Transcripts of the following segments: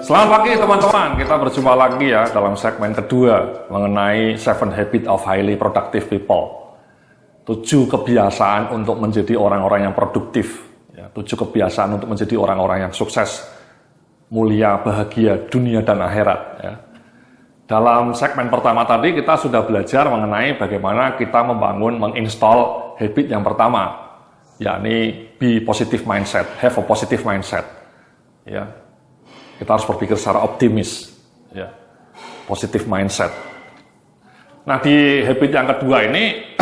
Selamat pagi teman-teman, kita berjumpa lagi ya dalam segmen kedua mengenai 7 Habits of Highly Productive People. 7 kebiasaan untuk menjadi orang-orang yang produktif, ya, 7 kebiasaan untuk menjadi orang-orang yang sukses, mulia, bahagia, dunia dan akhirat. Ya. Dalam segmen pertama tadi kita sudah belajar mengenai bagaimana kita menginstall habit yang pertama, yakni be positive mindset, have a positive mindset. Ya. Kita harus berpikir secara optimis, ya, positive mindset. Nah, di habit yang kedua ini,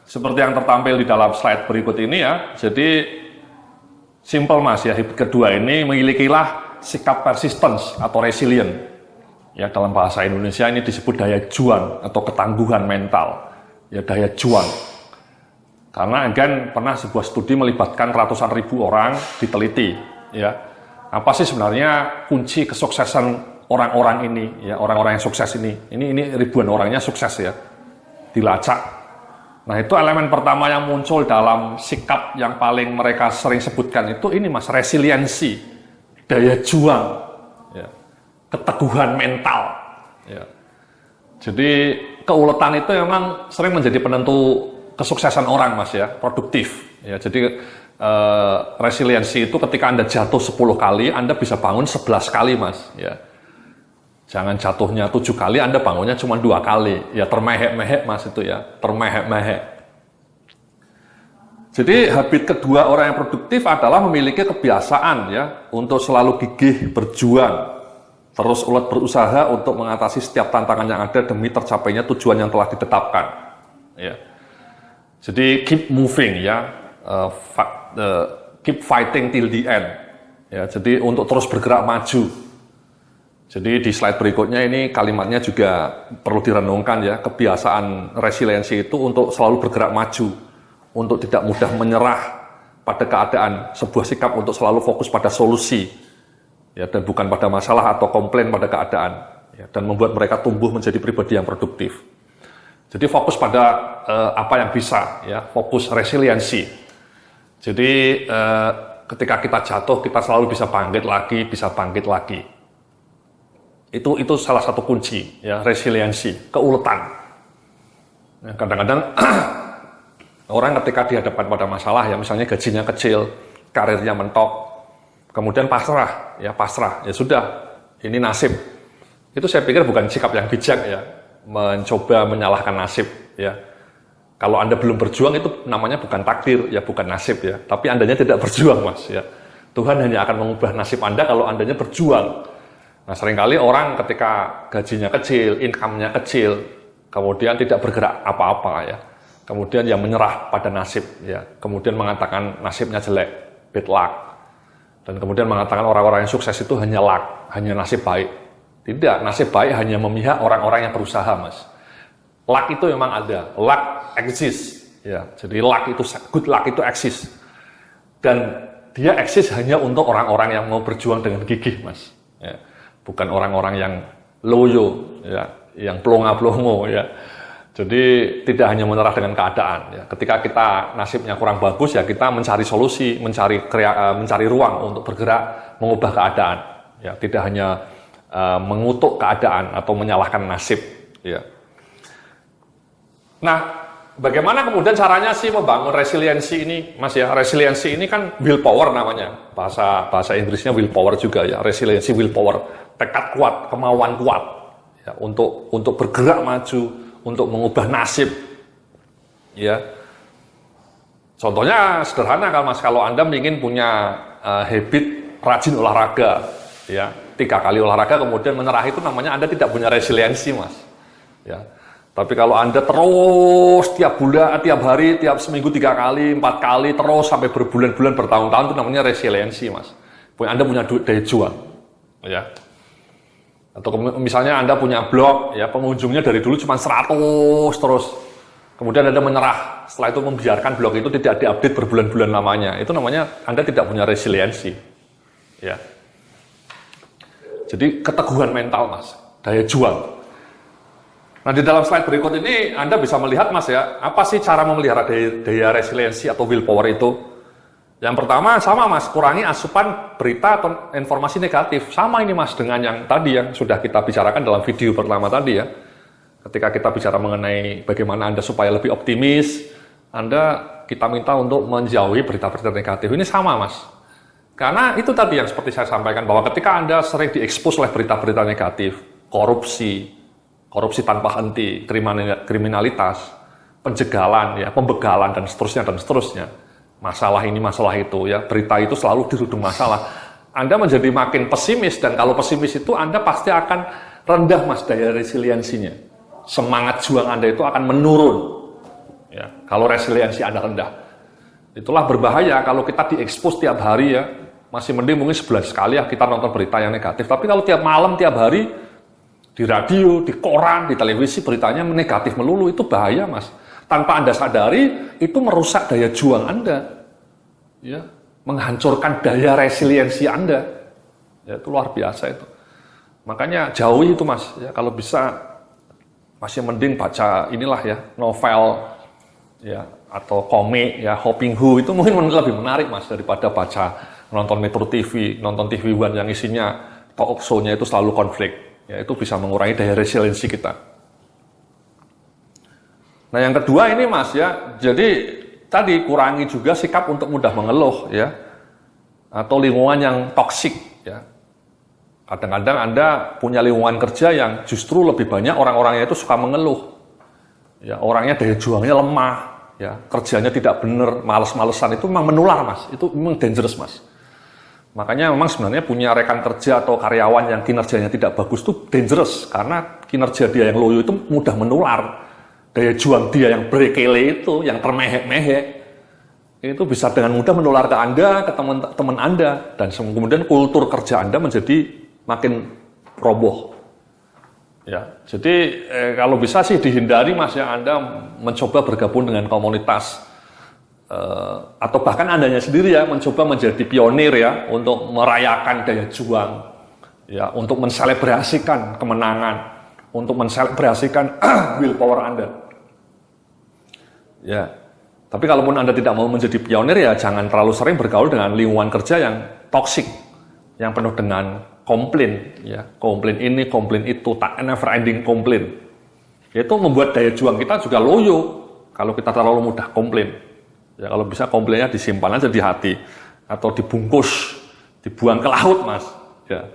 seperti yang tertampil di dalam slide berikut ini ya, jadi simple mas ya, habit kedua ini memilikilah sikap persistence atau resilient. Ya, dalam bahasa Indonesia ini disebut daya juang atau ketangguhan mental, ya daya juang. Karena again pernah sebuah studi melibatkan ratusan ribu orang diteliti, ya. Apa sih sebenarnya kunci kesuksesan orang-orang ini, ya orang-orang yang sukses ini ribuan orangnya sukses ya, dilacak. Nah itu elemen pertama yang muncul dalam sikap yang paling mereka sering sebutkan itu ini mas, resiliensi, daya juang, ya, keteguhan mental. Ya. Jadi keuletan itu memang sering menjadi penentu kesuksesan orang mas ya, produktif. Ya, jadi resiliensi itu ketika Anda jatuh 10 kali, Anda bisa bangun 11 kali mas. Ya. Jangan jatuhnya 7 kali, Anda bangunnya cuma 2 kali. Ya termehek-mehek mas itu ya, termehek-mehek. Jadi habit kedua orang yang produktif adalah memiliki kebiasaan ya untuk selalu gigih berjuang, terus ulet berusaha untuk mengatasi setiap tantangan yang ada demi tercapainya tujuan yang telah ditetapkan. Ya. Jadi keep moving ya. Keep fighting till the end. Ya, jadi untuk terus bergerak maju. Jadi di slide berikutnya ini kalimatnya juga perlu direnungkan ya. Kebiasaan resiliensi itu untuk selalu bergerak maju, untuk tidak mudah menyerah pada keadaan, sebuah sikap untuk selalu fokus pada solusi, ya, dan bukan pada masalah atau komplain pada keadaan, ya, dan membuat mereka tumbuh menjadi pribadi yang produktif. Jadi fokus pada apa yang bisa, ya, fokus resiliensi. Jadi ketika kita jatuh, kita selalu bisa bangkit lagi. Itu salah satu kunci, ya, resiliensi, keuletan. Ya, kadang-kadang orang ketika dihadapkan pada masalah, ya, misalnya gajinya kecil, karirnya mentok, kemudian pasrah, ya sudah, ini nasib. Itu saya pikir bukan sikap yang bijak, ya, mencoba menyalahkan nasib, ya. Kalau Anda belum berjuang itu namanya bukan takdir, ya bukan nasib ya. Tapi Andanya tidak berjuang mas ya. Tuhan hanya akan mengubah nasib Anda kalau Andanya berjuang. Nah seringkali orang ketika gajinya kecil, income-nya kecil, kemudian tidak bergerak apa-apa ya. Kemudian ya menyerah pada nasib ya. Kemudian mengatakan nasibnya jelek, bad luck. Dan kemudian mengatakan orang-orang yang sukses itu hanya luck, hanya nasib baik. Tidak, nasib baik hanya memihak orang-orang yang berusaha mas. Luck itu memang ada, luck exist, ya. Jadi good luck itu exist, dan dia exist hanya untuk orang-orang yang mau berjuang dengan gigih, mas. Ya. Bukan orang-orang yang loyo, ya, yang pelongo-pelongo, ya. Jadi tidak hanya menyerah dengan keadaan. Ya. Ketika kita nasibnya kurang bagus, ya kita mencari solusi, mencari ruang untuk bergerak, mengubah keadaan. Ya, tidak hanya mengutuk keadaan atau menyalahkan nasib, ya. Nah, bagaimana kemudian caranya sih membangun resiliensi ini, mas ya? Resiliensi ini kan willpower namanya, bahasa Inggrisnya willpower juga ya. Resiliensi willpower, tekad kuat, kemauan kuat, ya, untuk bergerak maju, untuk mengubah nasib, ya. Contohnya sederhana kan mas, kalau Anda ingin punya habit rajin olahraga, ya, 3 kali olahraga kemudian menyerah itu namanya Anda tidak punya resiliensi mas, ya. Tapi kalau Anda terus tiap bulan, tiap hari, tiap seminggu 3 kali, 4 kali, terus sampai berbulan-bulan, bertahun-tahun, itu namanya resiliensi, mas. Anda punya daya juang, ya. Atau misalnya Anda punya blog, ya, pengunjungnya dari dulu cuma 100 terus. Kemudian Anda menyerah, setelah itu membiarkan blog itu tidak diupdate berbulan-bulan lamanya. Itu namanya Anda tidak punya resiliensi, ya. Jadi keteguhan mental, mas, daya juang. Nah di dalam slide berikut ini Anda bisa melihat mas ya, apa sih cara memelihara daya resiliensi atau willpower itu? Yang pertama sama Mas, kurangi asupan berita atau informasi negatif. Sama ini Mas dengan yang tadi yang sudah kita bicarakan dalam video pertama tadi ya. Ketika kita bicara mengenai bagaimana Anda supaya lebih optimis, kita minta untuk menjauhi berita-berita negatif. Ini sama Mas. Karena itu tadi yang seperti saya sampaikan, bahwa ketika Anda sering diekspos oleh berita-berita negatif, korupsi tanpa henti, kriminalitas, penjegalan, ya, pembegalan, dan seterusnya. Masalah ini, masalah itu, ya, berita itu selalu dirudung masalah. Anda menjadi makin pesimis, dan kalau pesimis itu Anda pasti akan rendah Mas daya resiliensinya. Semangat juang Anda itu akan menurun. Ya, kalau resiliensi Anda rendah. Itulah berbahaya kalau kita diekspos tiap hari ya. Masih mending mungkin sebulan sekali ya kita nonton berita yang negatif. Tapi kalau tiap malam, tiap hari, di radio, di koran, di televisi beritanya negatif melulu, itu bahaya Mas. Tanpa Anda sadari, itu merusak daya juang Anda. Ya, menghancurkan daya resiliensi Anda. Ya, itu luar biasa itu. Makanya jauhi itu Mas. Ya, kalau bisa masih mending baca inilah ya, novel ya, atau komik ya, Hopping Who, itu mungkin lebih menarik Mas daripada nonton Metro TV, nonton TV One yang isinya talk show-nya itu selalu konflik. Ya, itu bisa mengurangi daya resiliensi kita. Nah, yang kedua ini Mas ya, jadi tadi kurangi juga sikap untuk mudah mengeluh ya, atau lingkungan yang toksik ya. Kadang-kadang Anda punya lingkungan kerja yang justru lebih banyak orang-orangnya itu suka mengeluh. Ya, orangnya daya juangnya lemah, ya, kerjanya tidak benar, males-malesan, itu memang menular Mas, itu memang dangerous Mas. Makanya memang sebenarnya punya rekan kerja atau karyawan yang kinerjanya tidak bagus itu dangerous, karena kinerja dia yang loyo itu mudah menular. Daya juang dia yang berkele itu, yang termehek-mehek, itu bisa dengan mudah menular ke Anda, ke teman-teman Anda, dan kemudian kultur kerja Anda menjadi makin roboh. Ya, jadi kalau bisa sih dihindari Mas ya, Anda mencoba bergabung dengan komunitas atau bahkan Andanya sendiri ya mencoba menjadi pionir ya untuk merayakan daya juang, ya, untuk menselebrasikan kemenangan, untuk menselebrasikan willpower Anda. Ya, tapi kalaupun Anda tidak mau menjadi pionir ya jangan terlalu sering bergaul dengan lingkungan kerja yang toksik, yang penuh dengan komplain, ya, komplain ini, komplain itu, tak never ending komplain. Itu membuat daya juang kita juga loyo kalau kita terlalu mudah komplain. Ya, kalau bisa komplainnya disimpan aja di hati atau dibungkus, dibuang ke laut Mas. Ya.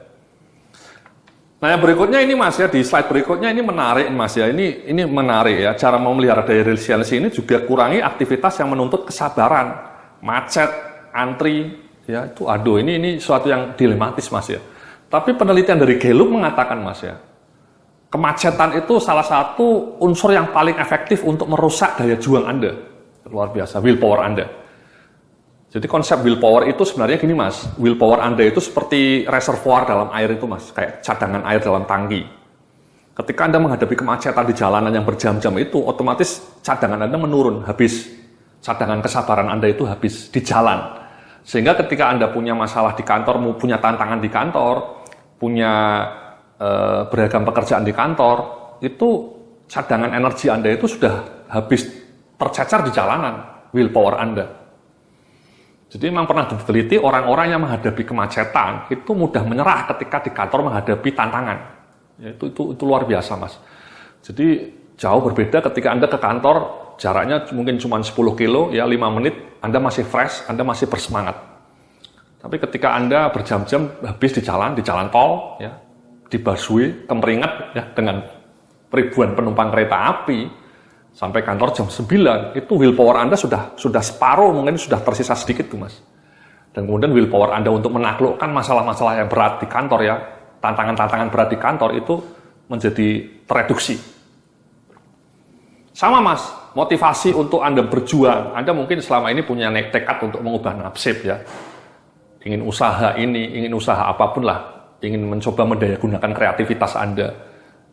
Nah, yang berikutnya ini Mas ya, di slide berikutnya ini menarik Mas ya, ini menarik ya, cara memelihara daya resiliensi ini juga kurangi aktivitas yang menuntut kesabaran, macet, antri, ya, itu aduh ini suatu yang dilematis Mas ya. Tapi penelitian dari Gallup mengatakan Mas ya, kemacetan itu salah satu unsur yang paling efektif untuk merusak daya juang Anda, luar biasa, willpower Anda. Jadi konsep willpower itu sebenarnya gini Mas, willpower Anda itu seperti reservoir dalam air itu Mas, kayak cadangan air dalam tangki. Ketika Anda menghadapi kemacetan di jalanan yang berjam-jam itu, otomatis cadangan Anda menurun, habis. Cadangan kesabaran Anda itu habis di jalan. Sehingga ketika Anda punya masalah di kantor, punya tantangan di kantor, punya beragam pekerjaan di kantor, itu cadangan energi Anda itu sudah habis tercecer di jalanan, willpower Anda. Jadi memang pernah diteliti orang-orang yang menghadapi kemacetan itu mudah menyerah ketika di kantor menghadapi tantangan. Ya, itu luar biasa Mas. Jadi jauh berbeda ketika Anda ke kantor, jaraknya mungkin cuma 10 kilo, ya 5 menit, Anda masih fresh, Anda masih bersemangat. Tapi ketika Anda berjam-jam habis di jalan tol, ya, di busway, kemeringat ya, dengan ribuan penumpang kereta api, sampai kantor jam 9, itu willpower Anda sudah separuh, mungkin sudah tersisa sedikit tuh Mas. Dan kemudian willpower Anda untuk menaklukkan masalah-masalah yang berat di kantor ya, tantangan-tantangan berat di kantor itu menjadi tereduksi. Sama Mas, motivasi untuk Anda berjuang. Anda mungkin selama ini punya tekad untuk mengubah nasib ya. Ingin usaha ini, ingin usaha apapun lah. Ingin mencoba mendayagunakan kreativitas Anda.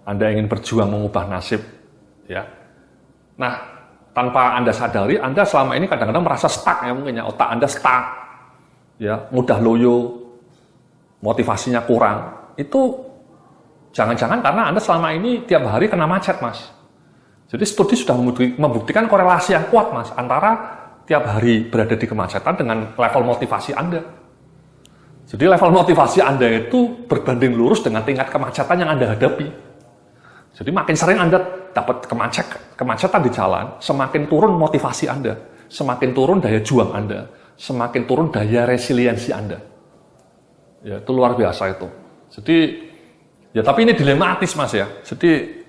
Anda ingin berjuang mengubah nasib ya. Nah, tanpa Anda sadari, Anda selama ini kadang-kadang merasa stuck ya, mungkin ya, otak Anda stuck, ya, mudah loyo, motivasinya kurang. Itu jangan-jangan karena Anda selama ini tiap hari kena macet Mas. Jadi studi sudah membuktikan korelasi yang kuat Mas, antara tiap hari berada di kemacetan dengan level motivasi Anda. Jadi level motivasi Anda itu berbanding lurus dengan tingkat kemacetan yang Anda hadapi. Jadi makin sering Anda dapat kemacetan di jalan, semakin turun motivasi Anda, semakin turun daya juang Anda, semakin turun daya resiliensi Anda. Ya, itu luar biasa itu. Jadi, ya tapi ini dilematis Mas ya. Jadi,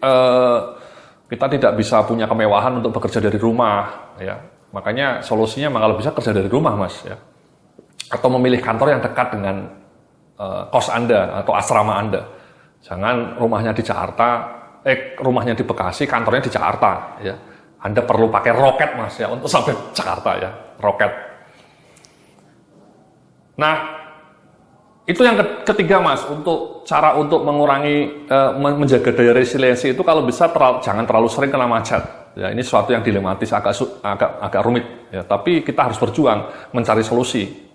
kita tidak bisa punya kemewahan untuk bekerja dari rumah. Ya. Makanya solusinya memang kalau bisa kerja dari rumah Mas. Ya. Atau memilih kantor yang dekat dengan kos Anda atau asrama Anda. Jangan rumahnya di Jakarta, rumahnya di Bekasi, kantornya di Jakarta. Ya. Anda perlu pakai roket Mas ya untuk sampai Jakarta ya, roket. Nah, itu yang ketiga Mas, untuk cara untuk mengurangi, menjaga daya resiliensi itu kalau bisa jangan terlalu sering kena macet. Ya, ini sesuatu yang dilematis, agak rumit. Ya, tapi kita harus berjuang mencari solusi.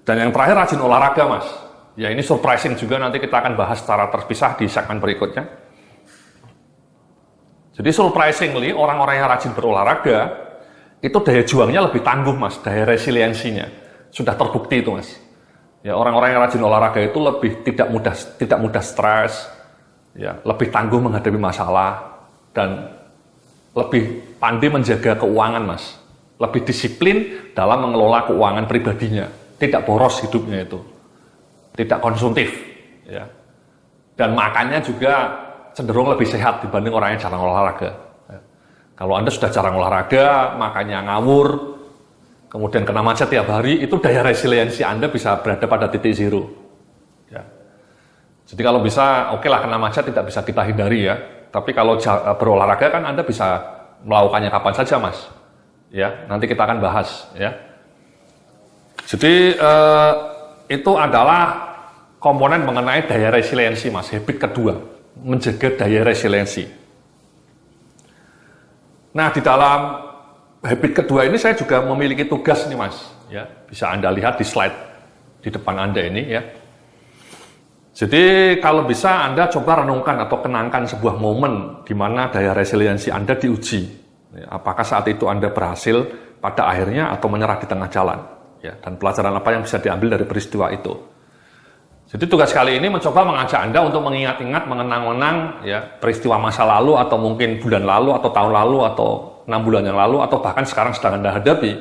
Dan yang terakhir rajin olahraga Mas. Ya ini surprising juga, nanti kita akan bahas secara terpisah di segmen berikutnya. Jadi surprisingly orang-orang yang rajin berolahraga itu daya juangnya lebih tangguh Mas, daya resiliensinya. Sudah terbukti itu Mas. Ya, orang-orang yang rajin olahraga itu lebih tidak mudah stres, ya, lebih tangguh menghadapi masalah dan lebih pandai menjaga keuangan Mas. Lebih disiplin dalam mengelola keuangan pribadinya, tidak boros hidupnya itu. Tidak konsumtif, ya. Dan makannya juga cenderung lebih sehat dibanding orang yang jarang olahraga. Ya. Kalau Anda sudah jarang olahraga, makannya ngawur, kemudian kena macet tiap hari, itu daya resiliensi Anda bisa berada pada titik zero. Ya. Jadi kalau bisa, oke lah kena macet tidak bisa kita hindari ya. Tapi kalau berolahraga kan Anda bisa melakukannya kapan saja Mas. Ya, nanti kita akan bahas ya. Jadi itu adalah komponen mengenai daya resiliensi Mas, habit kedua, menjaga daya resiliensi. Nah, di dalam habit kedua ini saya juga memiliki tugas nih Mas, ya. Bisa Anda lihat di slide di depan Anda ini ya. Jadi kalau bisa Anda coba renungkan atau kenangkan sebuah momen di mana daya resiliensi Anda diuji. Ya, apakah saat itu Anda berhasil pada akhirnya atau menyerah di tengah jalan? Ya, dan pelajaran apa yang bisa diambil dari peristiwa itu. Jadi tugas kali ini mencoba mengajak Anda untuk mengingat-ingat, mengenang-enang ya, peristiwa masa lalu atau mungkin bulan lalu atau tahun lalu atau 6 bulan yang lalu atau bahkan sekarang sedang Anda hadapi.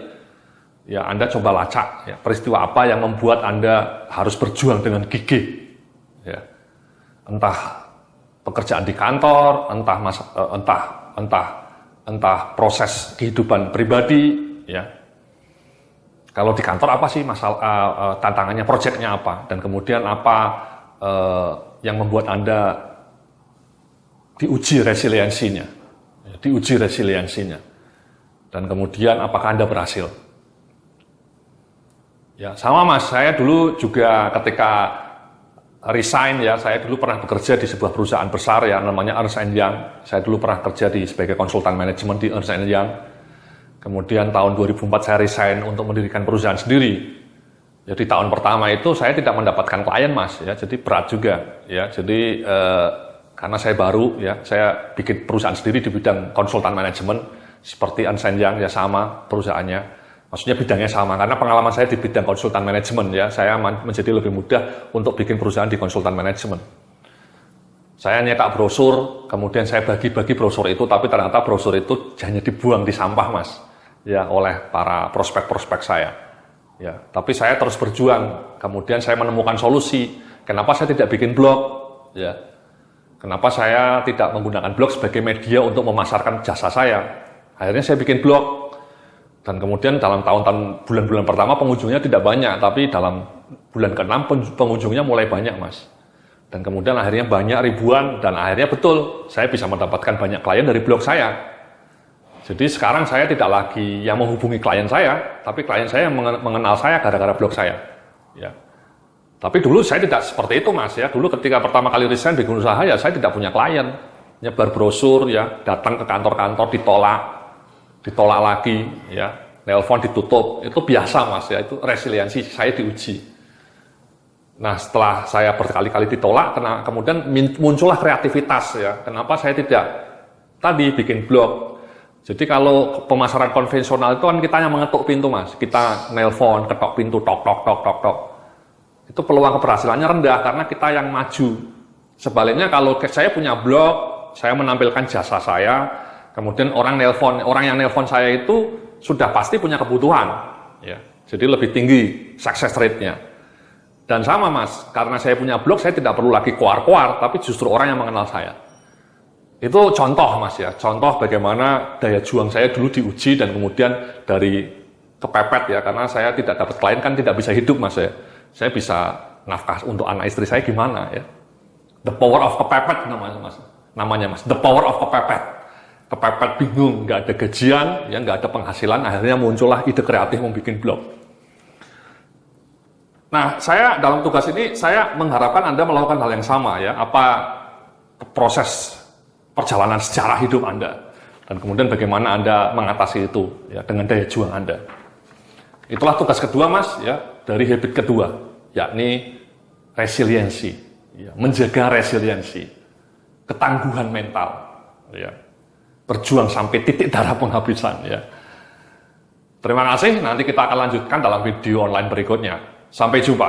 Ya, Anda coba lacak ya, peristiwa apa yang membuat Anda harus berjuang dengan gigih. Ya. Entah pekerjaan di kantor, entah proses kehidupan pribadi ya. Kalau di kantor apa sih masalah tantangannya, proyeknya apa, dan kemudian apa yang membuat Anda diuji resiliensinya, dan kemudian apakah Anda berhasil? Ya sama Mas, saya dulu juga ketika resign ya, saya dulu pernah bekerja di sebuah perusahaan besar ya namanya Ernst & Young. Saya dulu pernah kerja sebagai konsultan manajemen di Ernst & Young. Kemudian tahun 2004 saya resign untuk mendirikan perusahaan sendiri. Jadi tahun pertama itu saya tidak mendapatkan klien Mas, ya, jadi berat juga, ya. Jadi karena saya baru, ya, saya bikin perusahaan sendiri di bidang konsultan manajemen seperti Ernst & Young ya sama perusahaannya. Maksudnya bidangnya sama karena pengalaman saya di bidang konsultan manajemen ya, saya menjadi lebih mudah untuk bikin perusahaan di konsultan manajemen. Saya nyetak brosur, kemudian saya bagi-bagi brosur itu, tapi ternyata brosur itu hanya dibuang di sampah Mas. Ya, oleh para prospek-prospek saya. Ya, tapi saya terus berjuang. Kemudian saya menemukan solusi. Kenapa saya tidak bikin blog? Ya. Kenapa saya tidak menggunakan blog sebagai media untuk memasarkan jasa saya? Akhirnya saya bikin blog. Dan kemudian dalam tahun-tahun bulan-bulan pertama pengunjungnya tidak banyak, tapi dalam bulan ke-6 pengunjungnya mulai banyak, Mas. Dan kemudian akhirnya banyak ribuan dan akhirnya betul saya bisa mendapatkan banyak klien dari blog saya. Jadi sekarang saya tidak lagi yang menghubungi klien saya, tapi klien saya yang mengenal saya gara-gara blog saya. Ya. Tapi dulu saya tidak seperti itu Mas ya. Dulu ketika pertama kali resign bikin usaha ya saya tidak punya klien. Nyebar brosur ya, datang ke kantor-kantor ditolak lagi ya, nelpon ditutup. Itu biasa Mas ya, itu resiliensi saya diuji. Nah setelah saya berkali-kali ditolak, kemudian muncullah kreativitas ya. Kenapa saya tidak tadi bikin blog? Jadi kalau pemasaran konvensional itu kan kita yang mengetuk pintu Mas, kita nelpon, ketok pintu, tok tok tok tok tok. Itu peluang keberhasilannya rendah karena kita yang maju. Sebaliknya kalau saya punya blog, saya menampilkan jasa saya, kemudian orang yang nelpon saya itu sudah pasti punya kebutuhan, ya. Jadi lebih tinggi success rate-nya. Dan sama Mas, karena saya punya blog, saya tidak perlu lagi koar-koar, tapi justru orang yang mengenal saya. Itu contoh Mas ya, contoh bagaimana daya juang saya dulu diuji dan kemudian dari kepepet ya, karena saya tidak dapat klien kan tidak bisa hidup Mas ya. Saya bisa nafkah untuk anak istri saya gimana ya. The power of kepepet namanya Mas, the power of kepepet. Kepepet bingung, nggak ada gajian, ya nggak ada penghasilan, akhirnya muncullah ide kreatif membuat blog. Nah, saya dalam tugas ini, saya mengharapkan Anda melakukan hal yang sama ya, apa proses perjalanan sejarah hidup Anda, dan kemudian bagaimana Anda mengatasi itu ya dengan daya juang Anda. Itulah tugas kedua Mas ya dari habit kedua, yakni resiliensi, ya, menjaga resiliensi, ketangguhan mental, ya, berjuang sampai titik darah penghabisan. Ya. Terima kasih, nanti kita akan lanjutkan dalam video online berikutnya. Sampai jumpa.